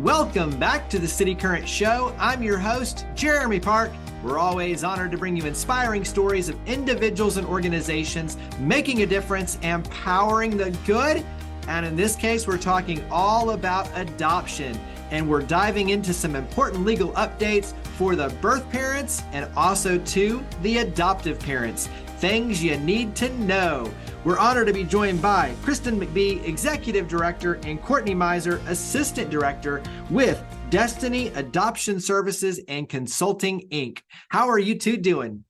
Welcome back to the City Current Show. I'm your host, Jeremy Park. We're always honored to bring you inspiring stories of individuals and organizations making a difference, empowering the good. And in this case, we're talking all about adoption. And we're diving into some important legal updates for the birth parents and also to the adoptive parents. Things you need to know. We're honored to be joined by Kristen McBee, Executive Director, and Courtnie Mizer, Assistant Director with Destiny Adoption Services and Consulting, Inc. How are you two doing?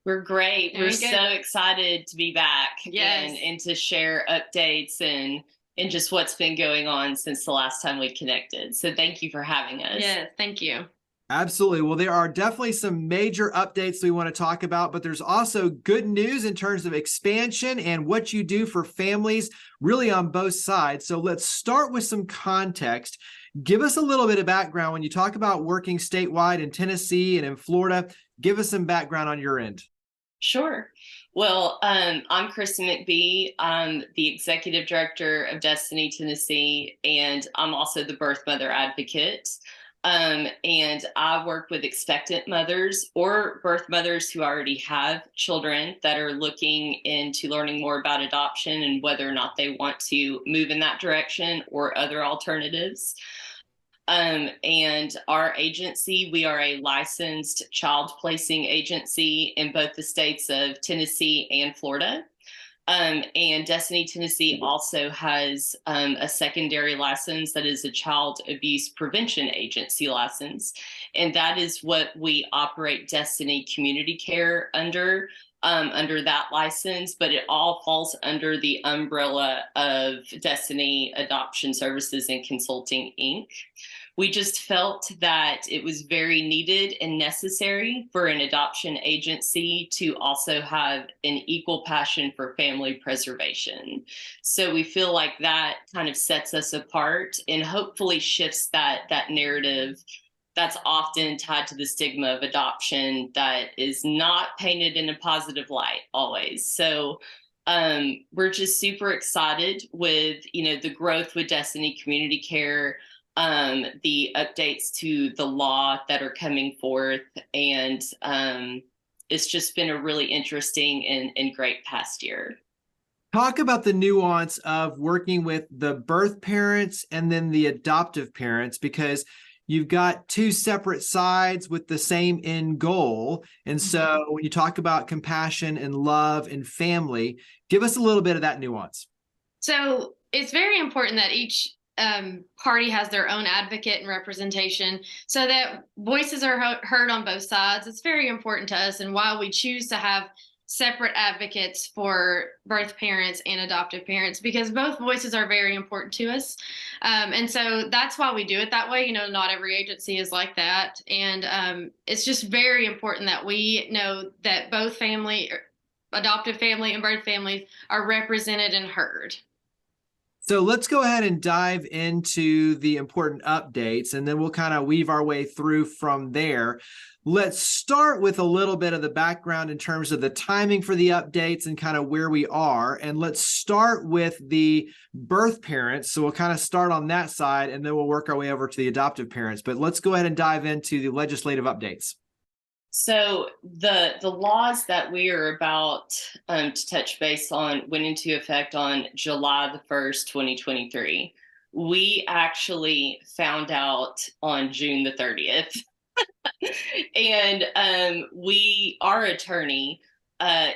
We're great. We're so excited to be back. Yes. and to share updates and just what's been going on since the last time we connected. So thank you for having us. Yeah, thank you. Absolutely. Well, there are definitely some major updates we want to talk about, but there's also good news in terms of expansion and what you do for families really on both sides. So let's start with some context. Give us a little bit of background when you talk about working statewide in Tennessee and in Florida. Give us some background on your end. Sure. Well, I'm Kristen McBee. I'm the Executive Director of Destiny Tennessee, and I'm also the birth mother advocate. And I work with expectant mothers or birth mothers who already have children that are looking into learning more about adoption and whether or not they want to move in that direction or other alternatives. And our agency, we are a licensed child placing agency in both the states of Tennessee and Florida. And Destiny Tennessee also has a secondary license that is a child abuse prevention agency license. And that is what we operate Destiny Community Care under that license, but it all falls under the umbrella of Destiny Adoption Services and Consulting, Inc. We just felt that it was very needed and necessary for an adoption agency to also have an equal passion for family preservation. So we feel like that kind of sets us apart and hopefully shifts that narrative that's often tied to the stigma of adoption that is not painted in a positive light always. So we're just super excited with, the growth with Destiny Community Care, the updates to the law that are coming forth. And it's just been a really interesting and great past year. Talk about the nuance of working with the birth parents and then the adoptive parents, because you've got two separate sides with the same end goal. And so when you talk about compassion and love and family, give us a little bit of that nuance. So it's very important that each party has their own advocate and representation so that voices are heard on both sides. It's very important to us, and why we choose to have separate advocates for birth parents and adoptive parents, because both voices are very important to us. And so that's why we do it that way. Not every agency is like that. And it's just very important that we know that both adoptive family and birth families are represented and heard. So let's go ahead and dive into the important updates, and then we'll kind of weave our way through from there. Let's start with a little bit of the background in terms of the timing for the updates and kind of where we are. And let's start with the birth parents. So we'll kind of start on that side, and then we'll work our way over to the adoptive parents. But let's go ahead and dive into the legislative updates. So the laws that we are about to touch base on went into effect on July the 1st, 2023. We actually found out on June the 30th. And our attorney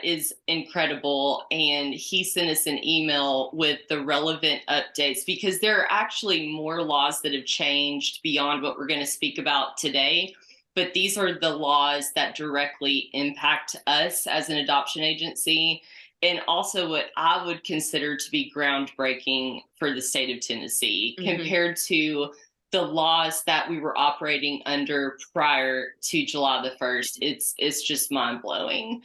is incredible, and he sent us an email with the relevant updates, because there are actually more laws that have changed beyond what we're going to speak about today. But these are the laws that directly impact us as an adoption agency, and also what I would consider to be groundbreaking for the state of Tennessee compared to the laws that we were operating under prior to July the 1st. It's just mind blowing.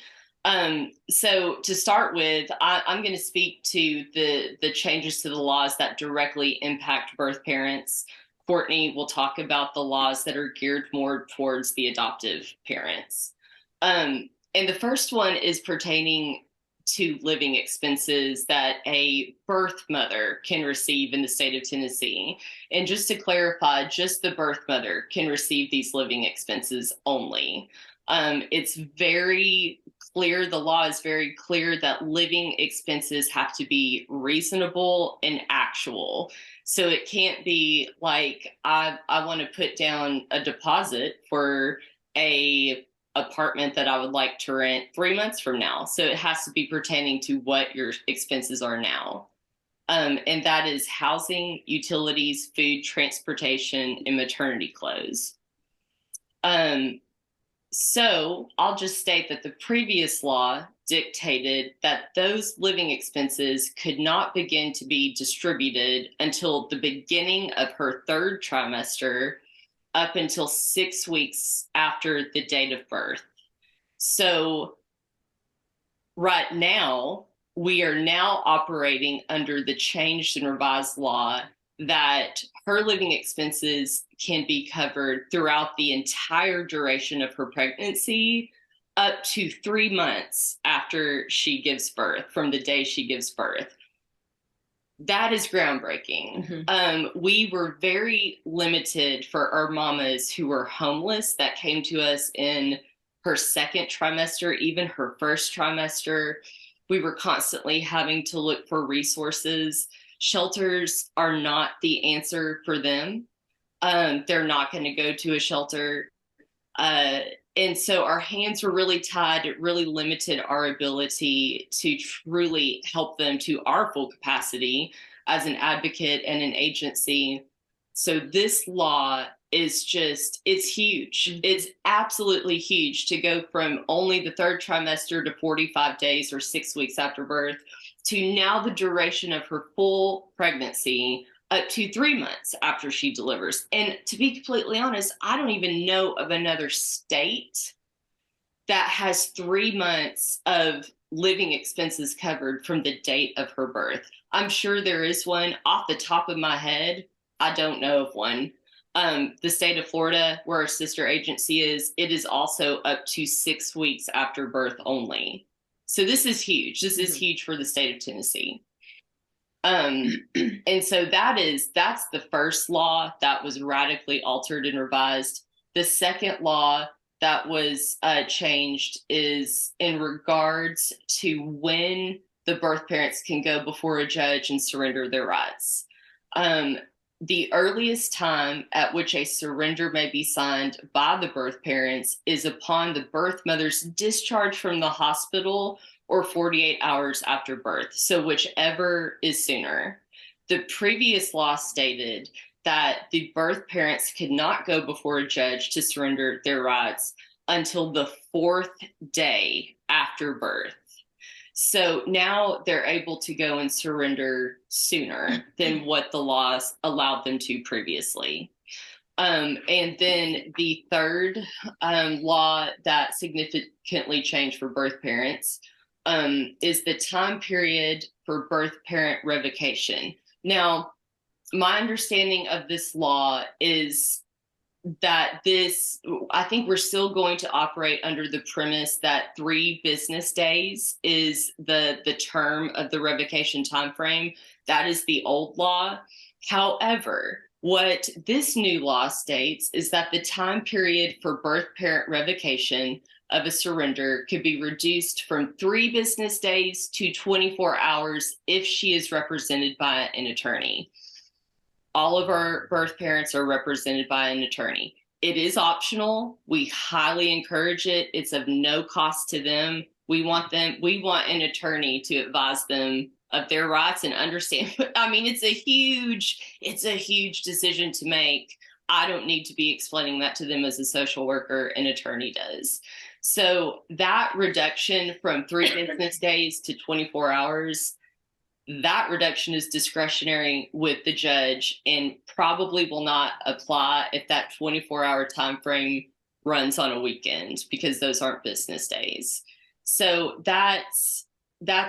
So to start with, I'm going to speak to the changes to the laws that directly impact birth parents. Courtnie will talk about the laws that are geared more towards the adoptive parents. And the first one is pertaining to living expenses that a birth mother can receive in the state of Tennessee. And just to clarify, just the birth mother can receive these living expenses only. It's very clear, the law is very clear that living expenses have to be reasonable and actual. So it can't be like, I want to put down a deposit for a apartment that I would like to rent 3 months from now. So it has to be pertaining to what your expenses are now. And that is housing, utilities, food, transportation, and maternity clothes. So I'll just state that the previous law dictated that those living expenses could not begin to be distributed until the beginning of her third trimester, up until 6 weeks after the date of birth. So right now, we are now operating under the changed and revised law that her living expenses can be covered throughout the entire duration of her pregnancy, up to 3 months after she gives birth, from the day she gives birth. That is groundbreaking. Mm-hmm. We were very limited for our mamas who were homeless that came to us in her second trimester, even her first trimester. We were constantly having to look for resources. Shelters are not the answer for them. They're not going to go to a shelter. And so our hands were really tied. It really limited our ability to truly help them to our full capacity as an advocate and an agency. So this law is just, it's huge. Mm-hmm. It's absolutely huge to go from only the third trimester to 45 days or 6 weeks after birth to now the duration of her full pregnancy, up to 3 months after she delivers. And to be completely honest, I don't even know of another state that has 3 months of living expenses covered from the date of her birth. I'm sure there is one. Off the top of my head, I don't know of one. The state of Florida, where our sister agency is, it is also up to 6 weeks after birth only. So this is huge. This is huge for the state of Tennessee. And so that's the first law that was radically altered and revised. The second law that was changed is in regards to when the birth parents can go before a judge and surrender their rights. The earliest time at which a surrender may be signed by the birth parents is upon the birth mother's discharge from the hospital or 48 hours after birth, so whichever is sooner. The previous law stated that the birth parents could not go before a judge to surrender their rights until the 4th day after birth. So now they're able to go and surrender sooner than what the laws allowed them to previously. And then the third law that significantly changed for birth parents is the time period for birth parent revocation. Now, my understanding of this law is that I think we're still going to operate under the premise that 3 business days is the term of the revocation timeframe. That is the old law. However, what this new law states is that the time period for birth parent revocation of a surrender could be reduced from 3 business days to 24 hours if she is represented by an attorney. All of our birth parents are represented by an attorney. It is optional. We highly encourage it. It's of no cost to them. We want an attorney to advise them of their rights and understand. I mean, it's a huge decision to make. I don't need to be explaining that to them as a social worker. An attorney does. So that reduction from 3 business days to 24 hours, that reduction is discretionary with the judge and probably will not apply if that 24-hour time frame runs on a weekend, because those aren't business days. So that's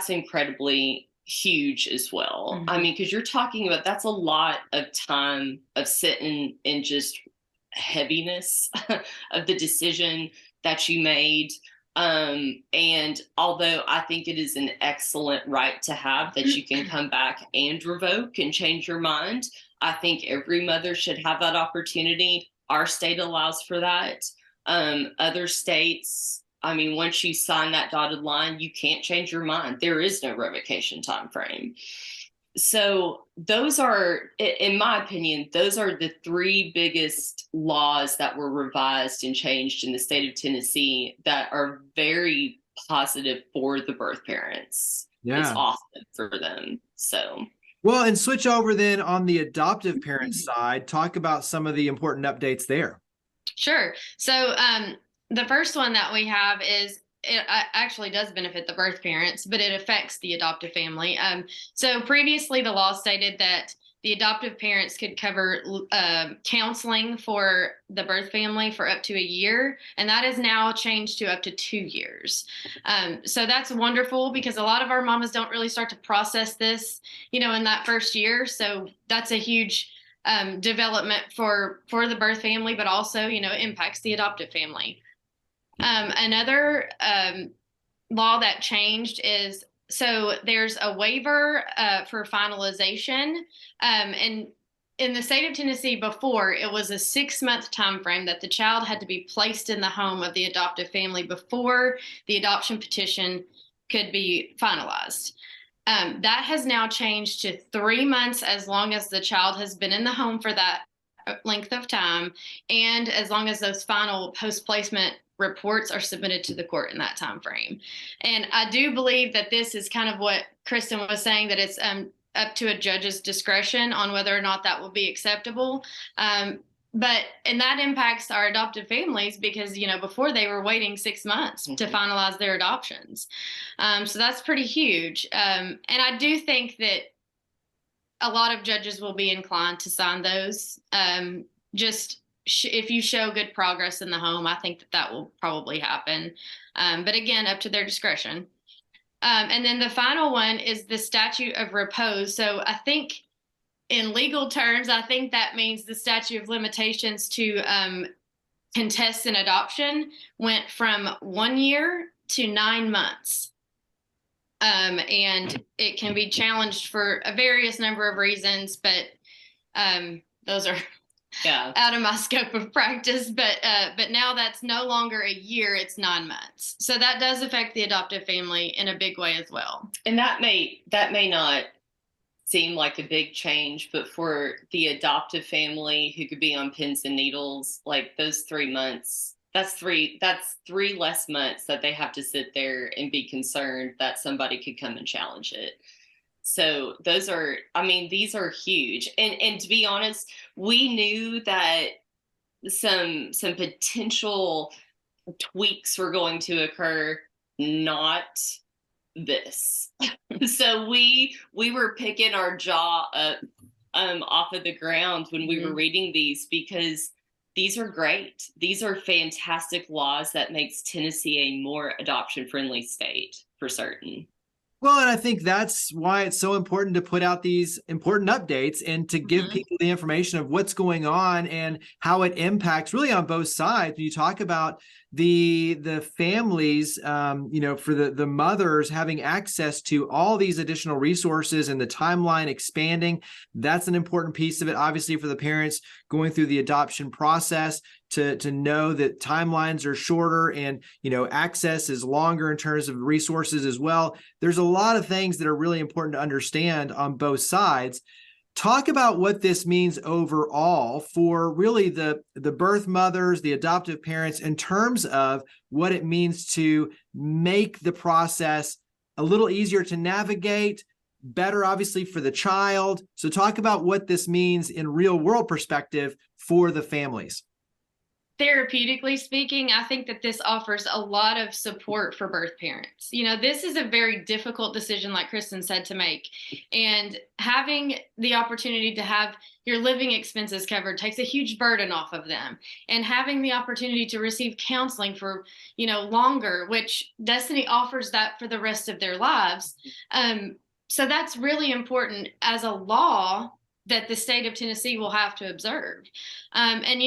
incredibly huge as well. Mm-hmm. I mean, because you're talking about, that's a lot of time of sitting in just heaviness of the decision that you made. And although I think it is an excellent right to have that you can come back and revoke and change your mind, I think every mother should have that opportunity. Our state allows for that. Other states, I mean, once you sign that dotted line, you can't change your mind. There is no revocation time frame. So those are, in my opinion, those are the three biggest laws that were revised and changed in the state of Tennessee that are very positive for the birth parents. Yeah. It's awesome for them. So. Well, and switch over then on the adoptive parent side, talk about some of the important updates there. Sure. So the first one that we have is it actually does benefit the birth parents, but it affects the adoptive family. So previously, the law stated that the adoptive parents could cover counseling for the birth family for up to a year, and that is now changed to up to 2 years. So that's wonderful because a lot of our mamas don't really start to process this, in that first year. So that's a huge development for the birth family, but also, it impacts the adoptive family. Another law that changed is, so there's a waiver for finalization. And in the state of Tennessee before, it was a 6-month time frame that the child had to be placed in the home of the adoptive family before the adoption petition could be finalized. That has now changed to 3 months as long as the child has been in the home for that length of time, and as long as those final post-placement reports are submitted to the court in that time frame. And I do believe that this is kind of what Kristen was saying, that it's up to a judge's discretion on whether or not that will be acceptable. And that impacts our adoptive families because, before they were waiting 6 months to finalize their adoptions. So that's pretty huge. And I do think that a lot of judges will be inclined to sign those. If you show good progress in the home, I think that will probably happen. But again, up to their discretion. And then the final one is the statute of repose. So I think in legal terms, I think that means the statute of limitations to contest an adoption went from 1 year to 9 months. And it can be challenged for a various number of reasons, but those are out of my scope of practice. But now that's no longer a year, it's 9 months. So that does affect the adoptive family in a big way as well. And that may not seem like a big change, but for the adoptive family who could be on pins and needles, like those 3 months, that's three less months that they have to sit there and be concerned that somebody could come and challenge it. So these are huge. And to be honest, we knew that some potential tweaks were going to occur, not this. So we were picking our jaw up off of the ground when we were reading these, because these are great. These are fantastic laws that makes Tennessee a more adoption-friendly state for certain. Well, and I think that's why it's so important to put out these important updates and to give people the information of what's going on and how it impacts really on both sides. When you talk about the families, for the mothers having access to all these additional resources and the timeline expanding, that's an important piece of it. Obviously, for the parents going through the adoption process, to know that timelines are shorter and, access is longer in terms of resources as well. There's a lot of things that are really important to understand on both sides. Talk about what this means overall for really the birth mothers, the adoptive parents, in terms of what it means to make the process a little easier to navigate, better, obviously, for the child. So talk about what this means in real world perspective for the families. Therapeutically speaking, I think that this offers a lot of support for birth parents. This is a very difficult decision, like Kristen said, to make. And having the opportunity to have your living expenses covered takes a huge burden off of them. And having the opportunity to receive counseling for, longer, which Destiny offers that for the rest of their lives. So that's really important as a law that the state of Tennessee will have to observe. And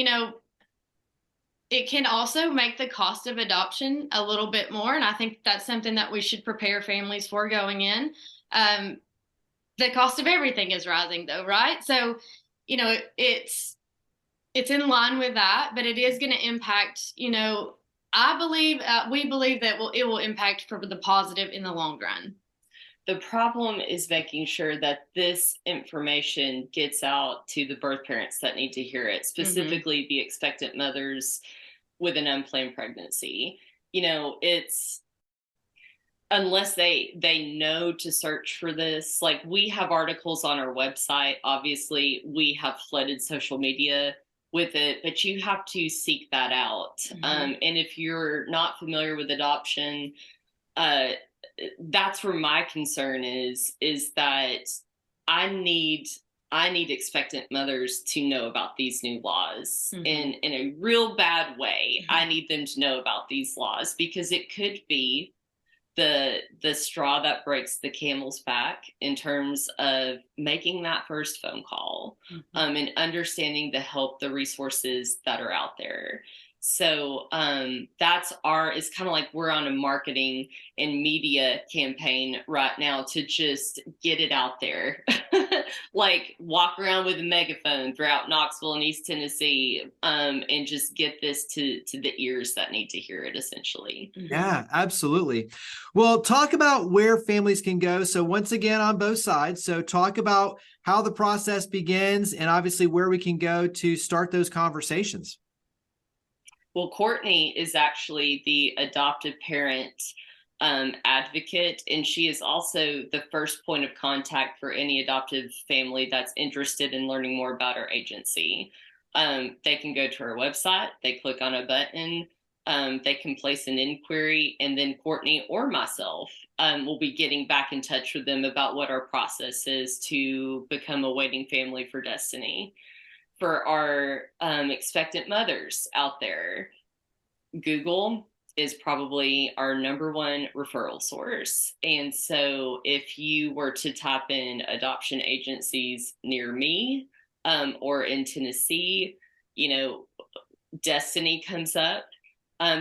it can also make the cost of adoption a little bit more. And I think that's something that we should prepare families for going in. The cost of everything is rising though, right? So, you know, it's in line with that, but it is going to impact, you know, I believe, we believe that it will impact for the positive in the long run. The problem is making sure that this information gets out to the birth parents that need to hear it, specifically the expectant mothers with an unplanned pregnancy. You know, it's, unless they know to search for this, like we have articles on our website, obviously we have flooded social media with it, but you have to seek that out. And if you're not familiar with adoption, that's where my concern is that I need expectant mothers to know about these new laws in a real bad way. I need them to know about these laws, because it could be the straw that breaks the camel's back in terms of making that first phone call, and understanding the resources that are out there. So that's it's kind of like we're on a marketing and media campaign right now to just get it out there. Like walk around with a megaphone throughout Knoxville and East Tennessee, and just get this to the ears that need to hear it, essentially. Yeah, absolutely. Well, talk about where families can go. So once again, on both sides. So talk about how the process begins and obviously where we can go to start those conversations. Well, Courtnie is actually the adoptive parent advocate, and she is also the first point of contact for any adoptive family that's interested in learning more about our agency. They can go to our website, they click on a button, they can place an inquiry, and then Courtnie or myself will be getting back in touch with them about what our process is to become a waiting family for Destiny. For our expectant mothers out there, Google is probably our #1 referral source. And so if you were to type in adoption agencies near me, or in Tennessee, you know, Destiny comes up.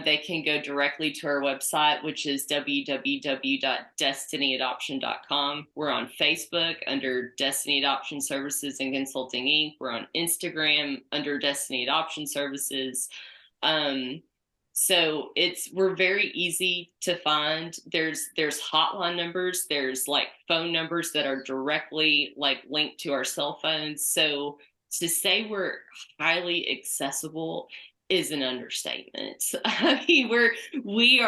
They can go directly to our website, which is www.destinyadoption.com. We're on Facebook under Destiny Adoption Services and Consulting Inc. We're on Instagram under Destiny Adoption Services. So we're very easy to find. There's hotline numbers. There's like phone numbers that are directly like linked to our cell phones. So to say we're highly accessible is an understatement. I mean, we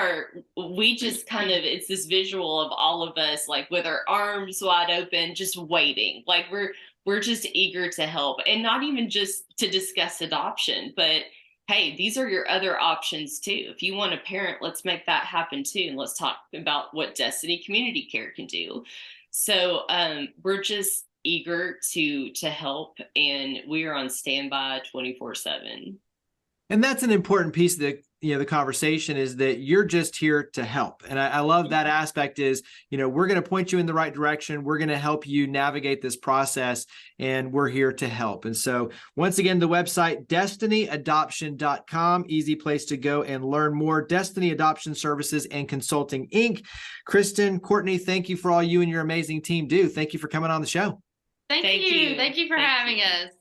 just kind of, it's this visual of all of us like with our arms wide open, just waiting. Like we're just eager to help, and not even just to discuss adoption, but hey, these are your other options too. If you want a parent, let's make that happen too. And let's talk about what Destiny Community Care can do. So we're just eager to help, and we are on standby 24/7. And that's an important piece of the conversation, is that you're just here to help. And I love that aspect is, we're going to point you in the right direction. We're going to help you navigate this process, and we're here to help. And so once again, the website, destinyadoption.com, easy place to go and learn more. Destiny Adoption Services and Consulting Inc. Kristen, Courtnie, thank you for all you and your amazing team do. Thank you for coming on the show. Thank you. Thank you for having us.